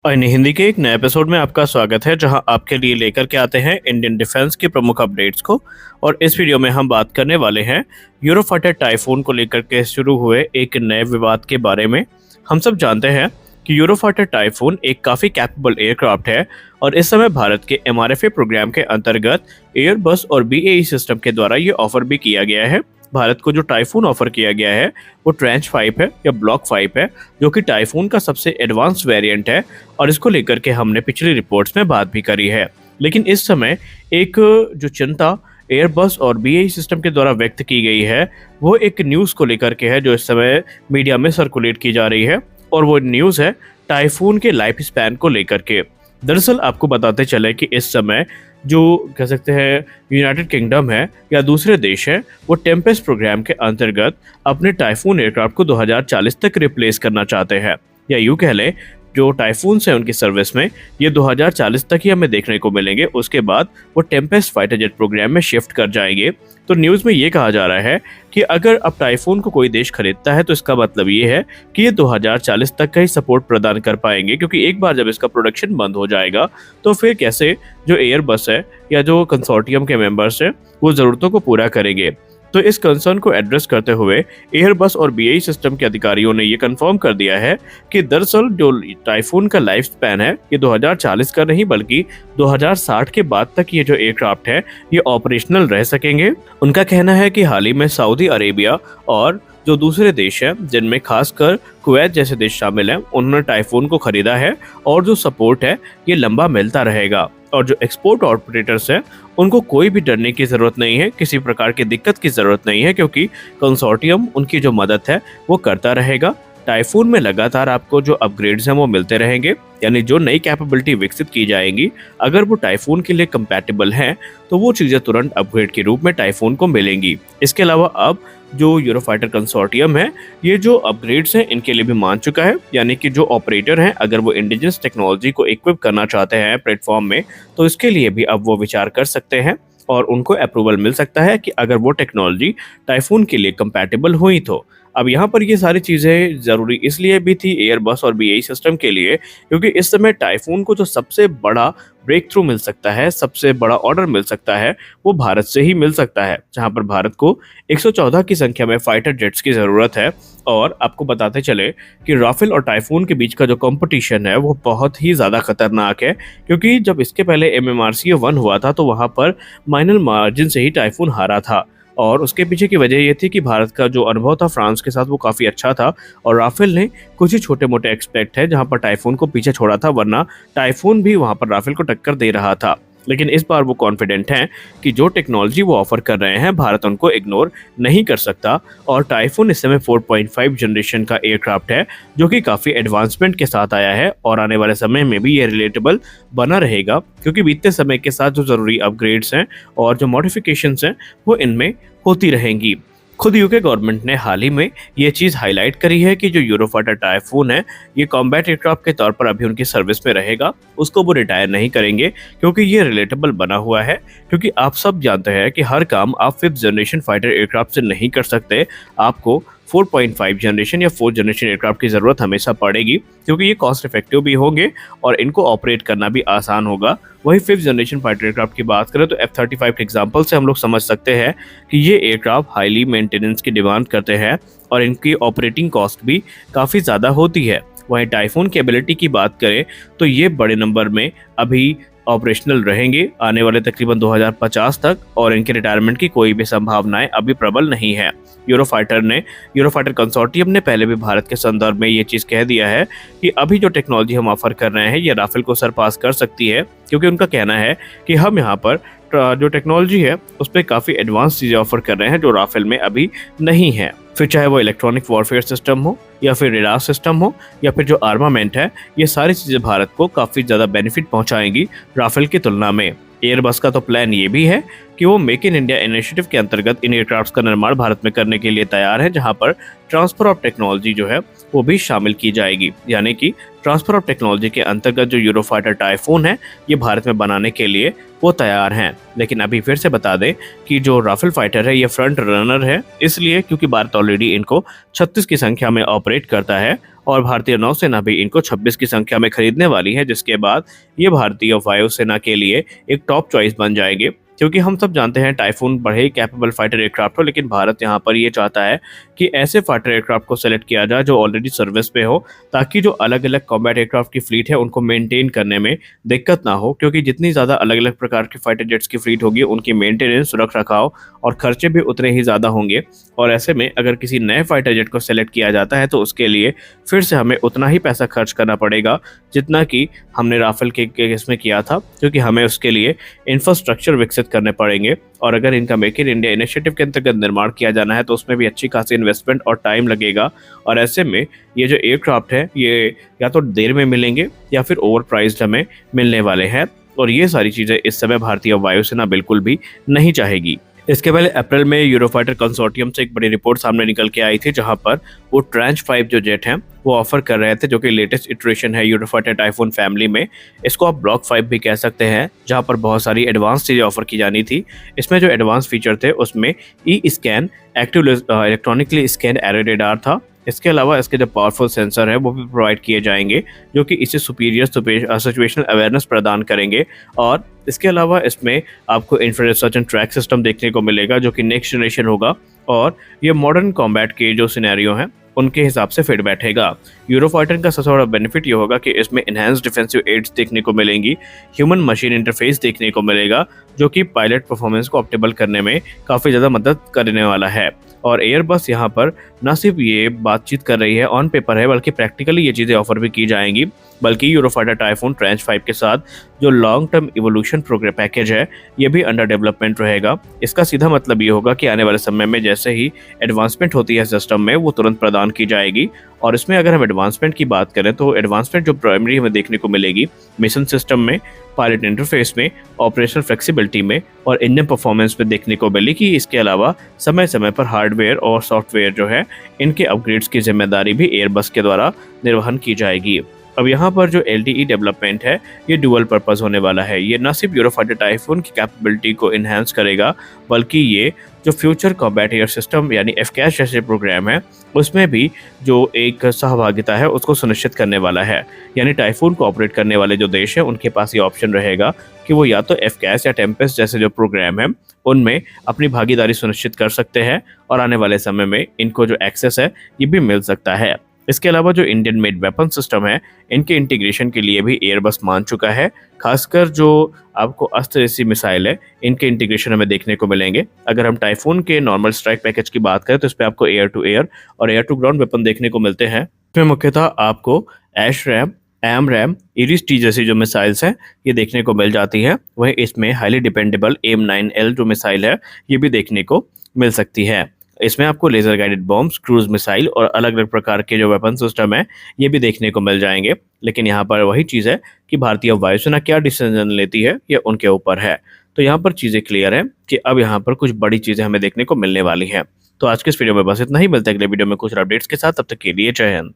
और हिंदी के एक नए एपिसोड में आपका स्वागत है, जहां आपके लिए लेकर के आते हैं इंडियन डिफेंस की प्रमुख अपडेट्स को। और इस वीडियो में हम बात करने वाले हैं यूरोफाइटर टाइफून को लेकर के शुरू हुए एक नए विवाद के बारे में। हम सब जानते हैं कि यूरोफाइटर टाइफून एक काफ़ी कैपेबल एयरक्राफ्ट है और इस समय भारत के MRFA प्रोग्राम के अंतर्गत एयरबस और BAE सिस्टम के द्वारा ये ऑफर भी किया गया है। भारत को जो टाइफून ऑफर किया गया है वो ट्रेंच 5 है या ब्लॉक 5 है, जो कि टाइफून का सबसे एडवांस वेरिएंट है और इसको लेकर के हमने पिछली रिपोर्ट्स में बात भी करी है। लेकिन इस समय एक जो चिंता एयरबस और BAE सिस्टम के द्वारा व्यक्त की गई है वो एक न्यूज़ को लेकर के है, जो इस समय मीडिया में सर्कुलेट की जा रही है। और वो न्यूज़ है टाइफून के लाइफ स्पैन को लेकर के। दरअसल आपको बताते चले कि इस समय जो कह सकते हैं यूनाइटेड किंगडम है या दूसरे देश हैं, वो टेम्पेस्ट प्रोग्राम के अंतर्गत अपने टाइफून एयरक्राफ्ट को 2040 तक रिप्लेस करना चाहते हैं, या यूँ कह लें जो टाइफून्स हैं उनकी सर्विस में ये 2040 तक ही हमें देखने को मिलेंगे। उसके बाद वो टेम्पेस्ट फाइटर जेट प्रोग्राम में शिफ्ट कर जाएंगे। तो न्यूज़ में ये कहा जा रहा है कि अगर अब टाइफून को कोई देश खरीदता है तो इसका मतलब ये है कि ये 2040 तक का ही सपोर्ट प्रदान कर पाएंगे, क्योंकि एक बार जब इसका प्रोडक्शन बंद हो जाएगा तो फिर कैसे जो एयरबस है या जो कंसोर्टियम के मेंबर्स हैं वो ज़रूरतों को पूरा करेंगे। तो इस कंसर्न को एड्रेस करते हुए एयरबस और BAE सिस्टम के अधिकारियों ने ये कंफर्म कर दिया है कि दरअसल जो टाइफून का लाइफ स्पैन है ये 2040 का नहीं बल्कि 2060 के बाद तक ये जो एयरक्राफ्ट है ये ऑपरेशनल रह सकेंगे। उनका कहना है कि हाल ही में सऊदी अरेबिया और जो दूसरे देश हैं जिनमें खासकर कुवैत जैसे देश शामिल हैं, उन्होंने टाइफून को खरीदा है और जो सपोर्ट है ये लंबा मिलता रहेगा। और जो एक्सपोर्ट ऑपरेटर्स हैं उनको कोई भी डरने की ज़रूरत नहीं है, किसी प्रकार की दिक्कत की ज़रूरत नहीं है, क्योंकि कंसोर्टियम उनकी जो मदद है वो करता रहेगा। टाइफून में लगातार आपको जो अपग्रेड्स हैं वो मिलते रहेंगे, यानी जो नई कैपेबिलिटी विकसित की जाएंगी अगर वो टाइफून के लिए कंपैटिबल हैं तो वो चीज़ें तुरंत अपग्रेड के रूप में टाइफून को मिलेंगी। इसके अलावा अब जो यूरोफाइटर कंसोर्टियम है ये जो अपग्रेड्स हैं इनके लिए भी मान चुका है, यानी कि जो ऑपरेटर हैं अगर वो इंडिजिनस टेक्नोलॉजी को इक्विप करना चाहते हैं प्लेटफॉर्म में तो इसके लिए भी अब वो विचार कर सकते हैं और उनको अप्रूवल मिल सकता है कि अगर वो टेक्नोलॉजी टाइफून के लिए कंपैटिबल हुई तो। अब यहाँ पर ये सारी चीज़ें ज़रूरी इसलिए भी थी एयरबस और BAE सिस्टम के लिए, क्योंकि इस समय टाइफून को जो सबसे बड़ा ब्रेक थ्रू मिल सकता है, सबसे बड़ा ऑर्डर मिल सकता है, वो भारत से ही मिल सकता है, जहाँ पर भारत को 114 की संख्या में फाइटर जेट्स की ज़रूरत है। और आपको बताते चले कि राफेल और टाइफून के बीच का जो कंपटीशन है वो बहुत ही ज़्यादा खतरनाक है, क्योंकि जब इसके पहले MMRCA 1 हुआ था तो वहाँ पर माइनर मार्जिन से ही टाइफून हारा था। और उसके पीछे की वजह ये थी कि भारत का जो अनुभव था फ्रांस के साथ वो काफ़ी अच्छा था और राफेल ने कुछ ही छोटे मोटे एक्सपेक्ट है जहाँ पर टाइफून को पीछे छोड़ा था, वरना टाइफून भी वहाँ पर राफेल को टक्कर दे रहा था। लेकिन इस बार वो कॉन्फिडेंट हैं कि जो टेक्नोलॉजी वो ऑफर कर रहे हैं भारत उनको इग्नोर नहीं कर सकता। और टाइफून इस समय 4.5 जनरेशन का एयरक्राफ्ट है जो कि काफ़ी एडवांसमेंट के साथ आया है और आने वाले समय में भी ये रिलेटेबल बना रहेगा, क्योंकि बीतते समय के साथ जो ज़रूरी अपग्रेड्स हैं और जो मॉडिफिकेशंस हैं वो इनमें होती रहेंगी। खुद यूके गवर्नमेंट ने हाल ही में ये चीज़ हाईलाइट करी है कि जो यूरोफाइटर टाइफून है ये कॉम्बैट एयरक्राफ्ट के तौर पर अभी उनकी सर्विस में रहेगा, उसको वो रिटायर नहीं करेंगे, क्योंकि ये रिलेटेबल बना हुआ है। क्योंकि आप सब जानते हैं कि हर काम आप 5th जनरेशन फाइटर एयरक्राफ्ट से नहीं कर सकते, आपको 4.5 जनरेशन या 4th जनरेशन एयरक्राफ्ट की ज़रूरत हमेशा पड़ेगी, क्योंकि ये कॉस्ट इफेक्टिव भी होंगे और इनको ऑपरेट करना भी आसान होगा। वही 5th जनरेशन फाइटर एयरक्राफ्ट की बात करें तो F-35 के एग्जाम्पल से हम लोग समझ सकते हैं कि ये एयरक्राफ्ट हाईली मेंटेनेंस की डिमांड करते हैं और इनकी ऑपरेटिंग कॉस्ट भी काफ़ी ज़्यादा होती है। वहीं टाइफून की एबिलिटी की बात करें तो ये बड़े नंबर में अभी ऑपरेशनल रहेंगे आने वाले तकरीबन 2050 तक, और इनके रिटायरमेंट की कोई भी संभावनाएं अभी प्रबल नहीं है। यूरोफाइटर कंसोर्टियम ने पहले भी भारत के संदर्भ में ये चीज़ कह दिया है कि अभी जो टेक्नोलॉजी हम ऑफर कर रहे हैं ये राफेल को सरपास कर सकती है, क्योंकि उनका कहना है कि हम यहाँ पर जो टेक्नोलॉजी है उस पर काफ़ी एडवांस चीज़ें ऑफर कर रहे हैं जो राफेल में अभी नहीं है। फिर चाहे वो इलेक्ट्रॉनिक वॉरफेयर सिस्टम हो या फिर रेडार सिस्टम हो या फिर जो आर्मामेंट है, ये सारी चीज़ें भारत को काफ़ी ज़्यादा बेनिफिट पहुंचाएंगी राफेल की तुलना में। एयरबस का तो प्लान ये भी है कि वो मेक इन इंडिया इनिशिएटिव के अंतर्गत इन एयरक्राफ्ट का निर्माण भारत में करने के लिए तैयार है, जहां पर ट्रांसफर ऑफ टेक्नोलॉजी जो है वो भी शामिल की जाएगी। यानी कि ट्रांसफर ऑफ टेक्नोलॉजी के अंतर्गत जो यूरोफाइटर टाइफून है ये भारत में बनाने के लिए वो तैयार हैं। लेकिन अभी फिर से बता दें कि जो राफेल फाइटर है ये फ्रंट रनर है, इसलिए क्योंकि भारत ऑलरेडी इनको 36 की संख्या में ऑपरेट करता है और भारतीय नौसेना भी इनको 26 की संख्या में खरीदने वाली है, जिसके बाद ये भारतीय वायुसेना के लिए एक टॉप चॉइस बन जाएंगे। क्योंकि हम सब जानते हैं टाइफून बड़े ही कैपेबल फाइटर एयरक्राफ्ट हो, लेकिन भारत यहाँ पर ये चाहता है कि ऐसे फाइटर एयरक्राफ्ट को सेलेक्ट किया जाए जो ऑलरेडी सर्विस पे हो, ताकि जो अलग अलग कॉम्बैट एयरक्राफ्ट की फ्लीट है उनको मेंटेन करने में दिक्कत ना हो। क्योंकि जितनी ज़्यादा अलग अलग प्रकार की फाइटर जेट्स की फ्लीट होगी, उनकी मेंटेनेंस, रख रखाव और खर्चे भी उतने ही ज़्यादा होंगे। और ऐसे में अगर किसी नए फाइटर जेट को सेलेक्ट किया जाता है तो उसके लिए फिर से हमें उतना ही पैसा खर्च करना पड़ेगा जितना कि हमने राफेल के केस में किया था, क्योंकि हमें उसके लिए इंफ्रास्ट्रक्चर विकसित करने पड़ेंगे। और अगर इनका मेक इन इंडिया इनिशिएटिव के अंतर्गत निर्माण किया जाना है तो उसमें भी अच्छी खासी इन्वेस्टमेंट और टाइम लगेगा। और ऐसे में ये जो एयरक्राफ्ट है ये या तो देर में मिलेंगे या फिर ओवर प्राइस्ड हमें मिलने वाले हैं। और ये सारी चीज़ें इस समय भारतीय वायुसेना बिल्कुल भी नहीं चाहेगी। इसके पहले अप्रैल में यूरोफाइटर कंसोर्टियम से एक बड़ी रिपोर्ट सामने निकल के आई थी, जहां पर वो ट्रेंच 5 जो जेट हैं वो ऑफर कर रहे थे, जो कि लेटेस्ट इटरेशन है यूरोफाइटर टाइफून फैमिली में। इसको आप ब्लॉक 5 भी कह सकते हैं, जहां पर बहुत सारी एडवांस चीज़ें ऑफर की जानी थी। इसमें जो एडवांस फीचर थे उसमें E scan, active electronically scan array radar था। इसके अलावा इसके जो पावरफुल सेंसर है वो भी प्रोवाइड किए जाएंगे, जो कि इसे सुपीरियर सिचुएशनल अवेयरनेस प्रदान करेंगे। और इसके अलावा इसमें आपको infrared search and track system देखने को मिलेगा, जो कि नेक्स्ट जनरेशन होगा और ये मॉडर्न कॉम्बैट के जो सिनेरियो हैं उनके हिसाब से फिट बैठेगा। यूरोफाइटर का सबसे बड़ा बेनिफिट ये होगा कि इसमें इनहैंस डिफेंसिव एड्स देखने को मिलेंगी, ह्यूमन मशीन इंटरफेस देखने को मिलेगा, जो कि पायलट परफॉर्मेंस को ऑप्टिमल करने में काफ़ी ज़्यादा मदद करने वाला है। और एयरबस यहाँ पर न सिर्फ ये बातचीत कर रही है ऑन पेपर है, बल्कि प्रैक्टिकली ये चीज़ें ऑफर भी की जाएंगी। बल्कि यूरोफाइटर टाइफून ट्रेंच 5 के साथ जो long term evolution programme package है ये भी अंडर डेवलपमेंट रहेगा। इसका सीधा मतलब ये होगा कि आने वाले समय में जैसे ही एडवांसमेंट होती है सिस्टम में, वो तुरंत प्रदान की जाएगी। और इसमें अगर हम एडवांसमेंट की बात करें तो एडवांसमेंट जो प्राइमरी हमें देखने को मिलेगी मिशन सिस्टम में, पायलट इंटरफेस में, ऑपरेशनल फ्लेक्सिबिलिटी में और इंजन परफॉर्मेंस में देखने को मिलेगी। इसके अलावा समय समय पर हार्डवेयर और सॉफ्टवेयर जो है इनके अपग्रेड्स की जिम्मेदारी भी एयरबस के द्वारा निर्वहन की जाएगी। अब यहाँ पर जो LTE डेवलपमेंट है ये डुअल पर्पस होने वाला है। ये न सिर्फ यूरोफाइटर टाइफून की कैपेबिलिटी को इन्हांस करेगा, बल्कि ये जो फ्यूचर कॉम्बैट एयर सिस्टम यानी FCAS जैसे प्रोग्राम है उसमें भी जो एक सहभागिता है उसको सुनिश्चित करने वाला है। यानी टाइफून को ऑपरेट करने वाले जो देश हैं उनके पास ये ऑप्शन रहेगा कि वो या तो FCAS या टेम्पेस्ट जैसे जो प्रोग्राम है उनमें अपनी भागीदारी सुनिश्चित कर सकते हैं, और आने वाले समय में इनको जो एक्सेस है ये भी मिल सकता है। इसके अलावा जो इंडियन मेड वेपन सिस्टम है इनके इंटीग्रेशन के लिए भी एयरबस मान चुका है। खासकर जो आपको अस्त्र जैसी मिसाइल है इनके इंटीग्रेशन हमें देखने को मिलेंगे। अगर हम टाइफून के नॉर्मल स्ट्राइक पैकेज की बात करें तो इस पर आपको एयर टू एयर और एयर टू ग्राउंड वेपन देखने को मिलते हैं। इसमें मुख्यतः आपको एशरैम, एमरैम, इरिस-T जैसी जो मिसाइल्स हैं ये देखने को मिल जाती हैं। वहीं इसमें हाईली डिपेंडेबल AIM-9L जो मिसाइल है ये भी देखने को मिल सकती है। इसमें आपको laser guided bombs, cruise missile और अलग अलग प्रकार के जो वेपन सिस्टम है ये भी देखने को मिल जाएंगे। लेकिन यहाँ पर वही चीज़ है कि भारतीय वायुसेना क्या डिसीजन लेती है ये उनके ऊपर है। तो यहाँ पर चीज़ें क्लियर है कि अब यहाँ पर कुछ बड़ी चीज़ें हमें देखने को मिलने वाली हैं। तो आज के इस वीडियो में बस इतना ही। मिलते हैं अगले वीडियो में कुछ अपडेट्स के साथ, तब तक के लिए जय हिंद।